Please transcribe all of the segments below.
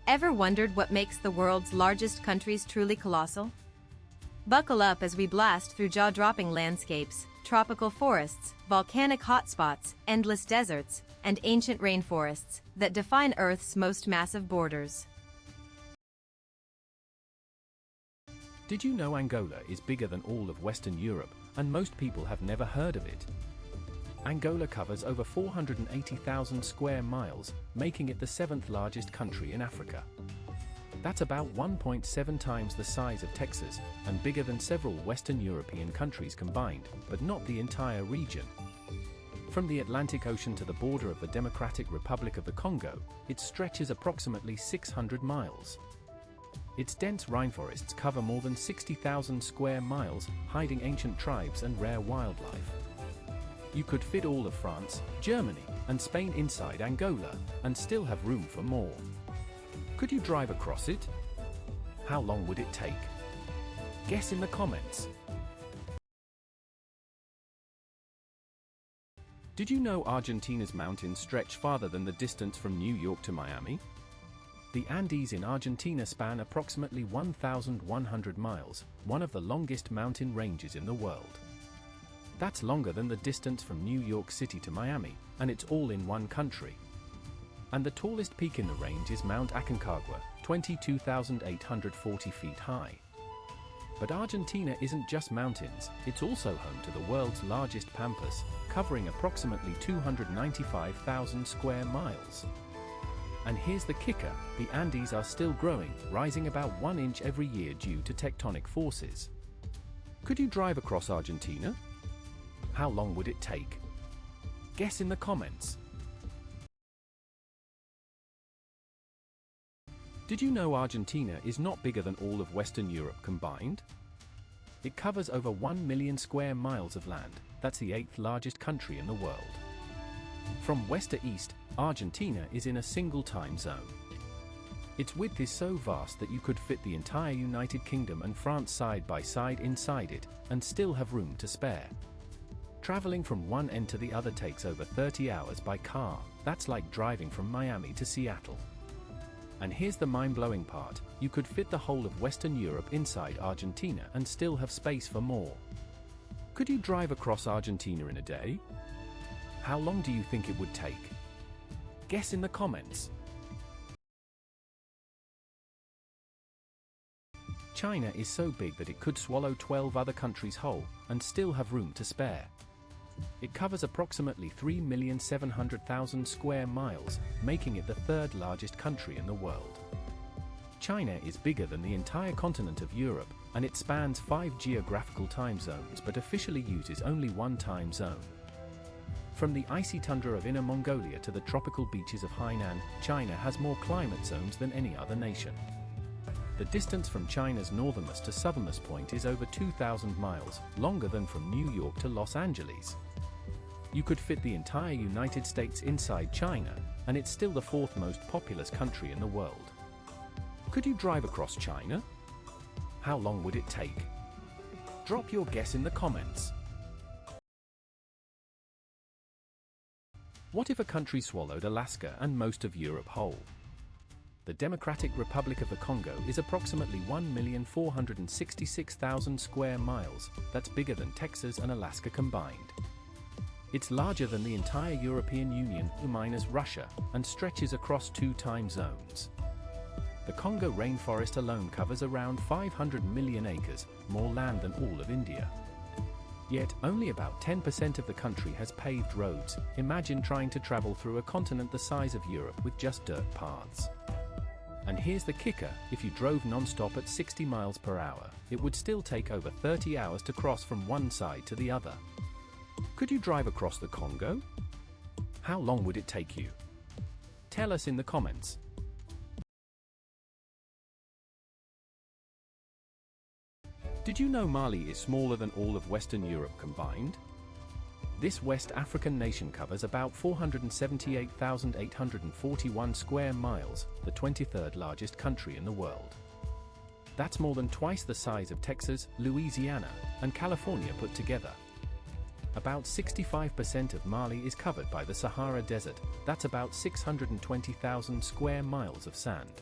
Ever wondered what makes the world's largest countries truly colossal? Buckle up as we blast through jaw-dropping landscapes, tropical forests, volcanic hotspots, endless deserts, and ancient rainforests that define Earth's most massive borders. Did you know Angola is bigger than all of Western Europe, and most people have never heard of it? Angola covers over 480,000 square miles, making it the 7th largest country in Africa. That's about 1.7 times the size of Texas, and bigger than several Western European countries combined, but not the entire region. From the Atlantic Ocean to the border of the Democratic Republic of the Congo, it stretches approximately 600 miles. Its dense rainforests cover more than 60,000 square miles, hiding ancient tribes and rare wildlife. You could fit all of France, Germany, and Spain inside Angola, and still have room for more. Could you drive across it? How long would it take? Guess in the comments. Did you know Argentina's mountains stretch farther than the distance from New York to Miami? The Andes in Argentina span approximately 1,100 miles, one of the longest mountain ranges in the world. That's longer than the distance from New York City to Miami, and it's all in one country. And the tallest peak in the range is Mount Aconcagua, 22,840 feet high. But Argentina isn't just mountains, it's also home to the world's largest pampas, covering approximately 295,000 square miles. And here's the kicker, the Andes are still growing, rising about 1 inch every year due to tectonic forces. Could you drive across Argentina? How long would it take? Guess in the comments. Did you know Argentina is not bigger than all of Western Europe combined? It covers over 1 million square miles of land. That's the 8th largest country in the world. From west to east, Argentina is in a single time zone. Its width is so vast that you could fit the entire United Kingdom and France side by side inside it, and still have room to spare. Traveling from one end to the other takes over 30 hours by car. That's like driving from Miami to Seattle. And here's the mind-blowing part, you could fit the whole of Western Europe inside Argentina and still have space for more. Could you drive across Argentina in a day? How long do you think it would take? Guess in the comments. China is so big that it could swallow 12 other countries whole, and still have room to spare. It covers approximately 3,700,000 square miles, making it the 3rd largest country in the world. China is bigger than the entire continent of Europe, and it spans 5 geographical time zones but officially uses only one time zone. From the icy tundra of Inner Mongolia to the tropical beaches of Hainan, China has more climate zones than any other nation. The distance from China's northernmost to southernmost point is over 2,000 miles, longer than from New York to Los Angeles. You could fit the entire United States inside China, and it's still the 4th most populous country in the world. Could you drive across China? How long would it take? Drop your guess in the comments. What if a country swallowed Alaska and most of Europe whole? The Democratic Republic of the Congo is approximately 1,466,000 square miles. That's bigger than Texas and Alaska combined. It's larger than the entire European Union minus Russia, and stretches across 2 time zones. The Congo rainforest alone covers around 500 million acres, more land than all of India. Yet, only about 10% of the country has paved roads. Imagine trying to travel through a continent the size of Europe with just dirt paths. And here's the kicker, if you drove non-stop at 60 miles per hour, it would still take over 30 hours to cross from one side to the other. Could you drive across the Congo? How long would it take you? Tell us in the comments. Did you know Mali is smaller than all of Western Europe combined? This West African nation covers about 478,841 square miles, the 23rd largest country in the world. That's more than twice the size of Texas, Louisiana, and California put together. About 65% of Mali is covered by the Sahara Desert. That's about 620,000 square miles of sand.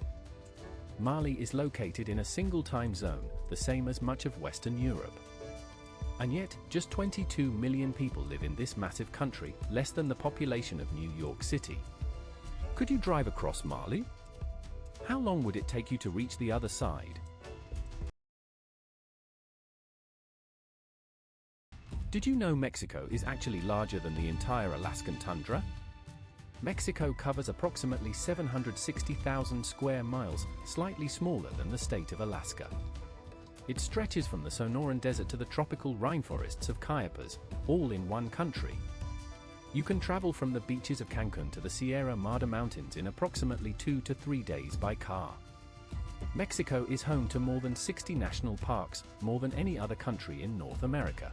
Mali is located in a single time zone, the same as much of Western Europe. And yet, just 22 million people live in this massive country, less than the population of New York City. Could you drive across Mali? How long would it take you to reach the other side? Did you know Mexico is actually larger than the entire Alaskan tundra? Mexico covers approximately 760,000 square miles, slightly smaller than the state of Alaska. It stretches from the Sonoran Desert to the tropical rainforests of Chiapas, all in one country. You can travel from the beaches of Cancun to the Sierra Madre Mountains in approximately 2 to 3 days by car. Mexico is home to more than 60 national parks, more than any other country in North America.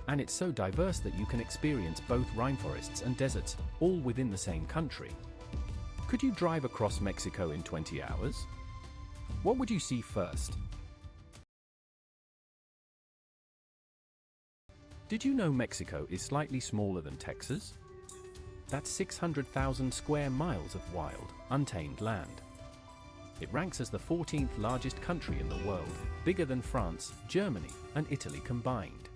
And it's so diverse that you can experience both rainforests and deserts, all within the same country. Could you drive across Mexico in 20 hours? What would you see first? Did you know Mexico is slightly smaller than Texas? That's 600,000 square miles of wild, untamed land. It ranks as the 14th largest country in the world, bigger than France, Germany, and Italy combined.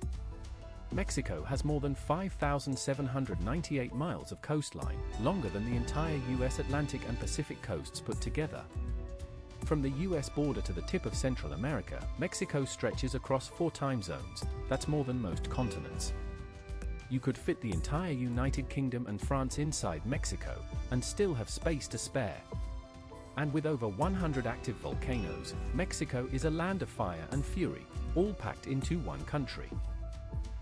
Mexico has more than 5,798 miles of coastline, longer than the entire US Atlantic and Pacific coasts put together. From the US border to the tip of Central America, Mexico stretches across 4 time zones. That's more than most continents. You could fit the entire United Kingdom and France inside Mexico, and still have space to spare. And with over 100 active volcanoes, Mexico is a land of fire and fury, all packed into one country.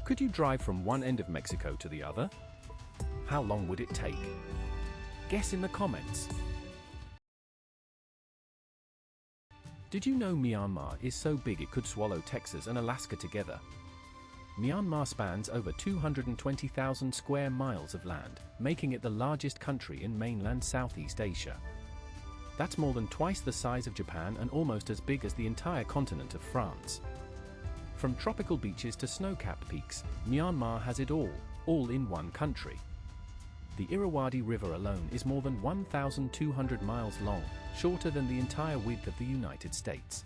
Could you drive from one end of Mexico to the other? How long would it take? Guess in the comments. Did you know Myanmar is so big it could swallow Texas and Alaska together? Myanmar spans over 220,000 square miles of land, making it the largest country in mainland Southeast Asia. That's more than twice the size of Japan and almost as big as the entire continent of France. From tropical beaches to snow-capped peaks, Myanmar has it all in one country. The Irrawaddy River alone is more than 1,200 miles long, shorter than the entire width of the United States.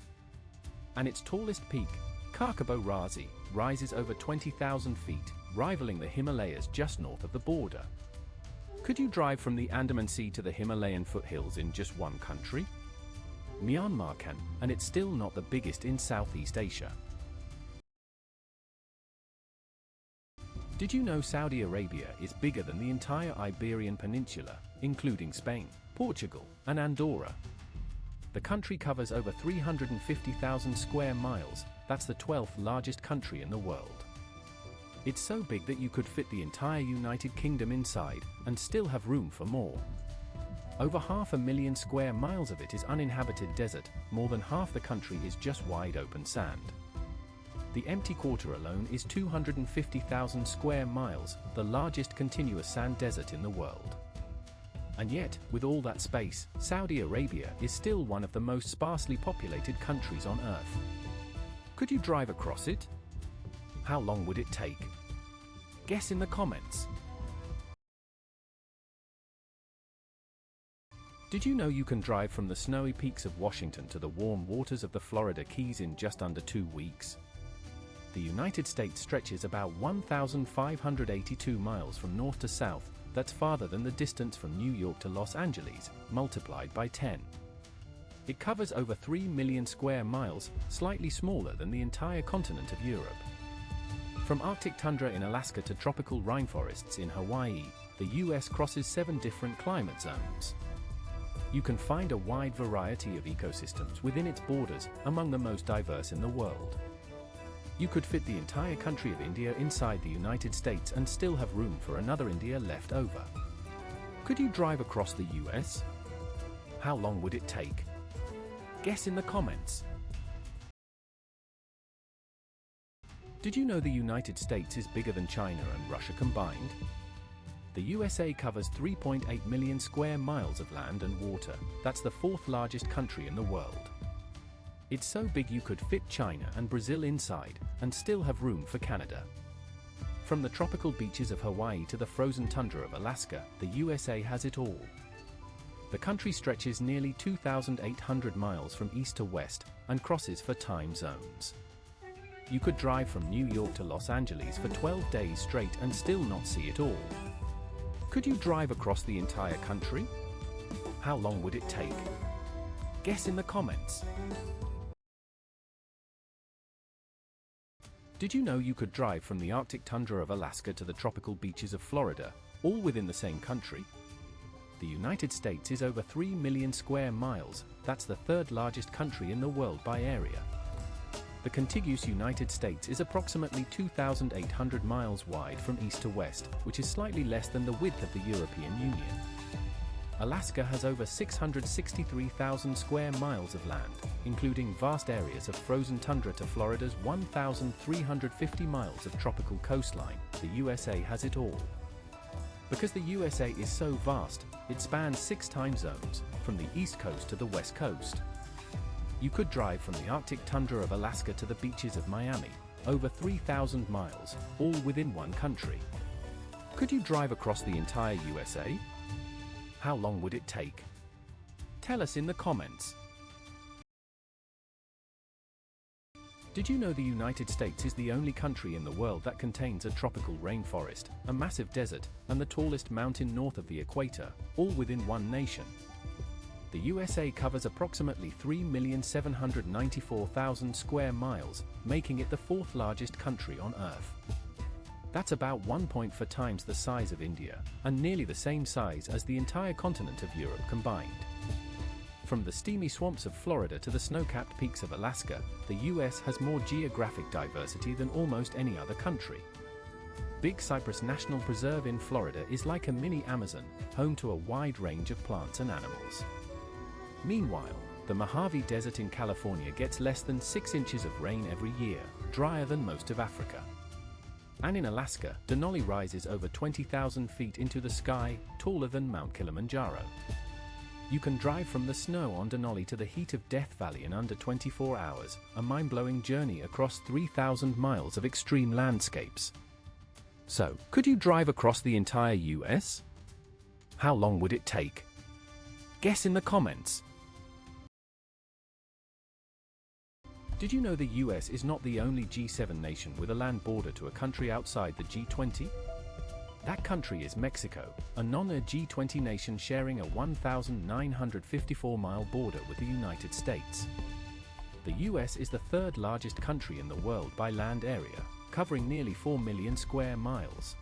And its tallest peak, Kakabo Razi, rises over 20,000 feet, rivaling the Himalayas just north of the border. Could you drive from the Andaman Sea to the Himalayan foothills in just one country? Myanmar can, and it's still not the biggest in Southeast Asia. Did you know Saudi Arabia is bigger than the entire Iberian Peninsula, including Spain, Portugal, and Andorra? The country covers over 350,000 square miles. That's the 12th largest country in the world. It's so big that you could fit the entire United Kingdom inside, and still have room for more. Over 500,000 square miles of it is uninhabited desert. More than half the country is just wide open sand. The empty quarter alone is 250,000 square miles, the largest continuous sand desert in the world. And yet, with all that space, Saudi Arabia is still one of the most sparsely populated countries on Earth. Could you drive across it? How long would it take? Guess in the comments. Did you know you can drive from the snowy peaks of Washington to the warm waters of the Florida Keys in just under 2 weeks? The United States stretches about 1,582 miles from north to south. That's farther than the distance from New York to Los Angeles, multiplied by 10. It covers over 3 million square miles, slightly smaller than the entire continent of Europe. From Arctic tundra in Alaska to tropical rainforests in Hawaii, the US crosses 7 different climate zones. You can find a wide variety of ecosystems within its borders, among the most diverse in the world. You could fit the entire country of India inside the United States and still have room for another India left over. Could you drive across the US? How long would it take? Guess in the comments. Did you know the United States is bigger than China and Russia combined? The USA covers 3.8 million square miles of land and water. That's the 4th largest country in the world. It's so big you could fit China and Brazil inside, and still have room for Canada. From the tropical beaches of Hawaii to the frozen tundra of Alaska, the USA has it all. The country stretches nearly 2,800 miles from east to west and crosses 4 time zones. You could drive from New York to Los Angeles for 12 days straight and still not see it all. Could you drive across the entire country? How long would it take? Guess in the comments. Did you know you could drive from the Arctic tundra of Alaska to the tropical beaches of Florida, all within the same country? The United States is over 3 million square miles. That's the 3rd largest country in the world by area. The contiguous United States is approximately 2,800 miles wide from east to west, which is slightly less than the width of the European Union. Alaska has over 663,000 square miles of land, including vast areas of frozen tundra to Florida's 1,350 miles of tropical coastline. The USA has it all. Because the USA is so vast, it spans 6 time zones, from the East Coast to the West Coast. You could drive from the Arctic tundra of Alaska to the beaches of Miami, over 3,000 miles, all within one country. Could you drive across the entire USA? How long would it take? Tell us in the comments. Did you know the United States is the only country in the world that contains a tropical rainforest, a massive desert, and the tallest mountain north of the equator, all within one nation? The USA covers approximately 3,794,000 square miles, making it the 4th largest country on Earth. That's about 1.4 times the size of India, and nearly the same size as the entire continent of Europe combined. From the steamy swamps of Florida to the snow-capped peaks of Alaska, the US has more geographic diversity than almost any other country. Big Cypress National Preserve in Florida is like a mini Amazon, home to a wide range of plants and animals. Meanwhile, the Mojave Desert in California gets less than 6 inches of rain every year, drier than most of Africa. And in Alaska, Denali rises over 20,000 feet into the sky, taller than Mount Kilimanjaro. You can drive from the snow on Denali to the heat of Death Valley in under 24 hours, a mind-blowing journey across 3,000 miles of extreme landscapes. So, could you drive across the entire US? How long would it take? Guess in the comments. Did you know the US is not the only G7 nation with a land border to a country outside the G20? That country is Mexico, a non-G20 nation sharing a 1,954-mile border with the United States. The US is the 3rd largest country in the world by land area, covering nearly 4 million square miles.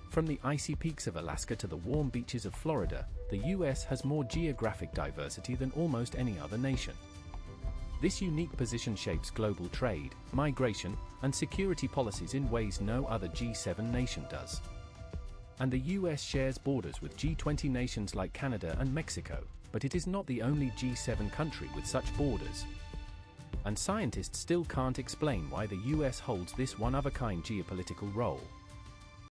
From the icy peaks of Alaska to the warm beaches of Florida, the US has more geographic diversity than almost any other nation. This unique position shapes global trade, migration, and security policies in ways no other G7 nation does. And the US shares borders with G20 nations like Canada and Mexico, but it is not the only G7 country with such borders. And scientists still can't explain why the US holds this one-of-a-kind geopolitical role.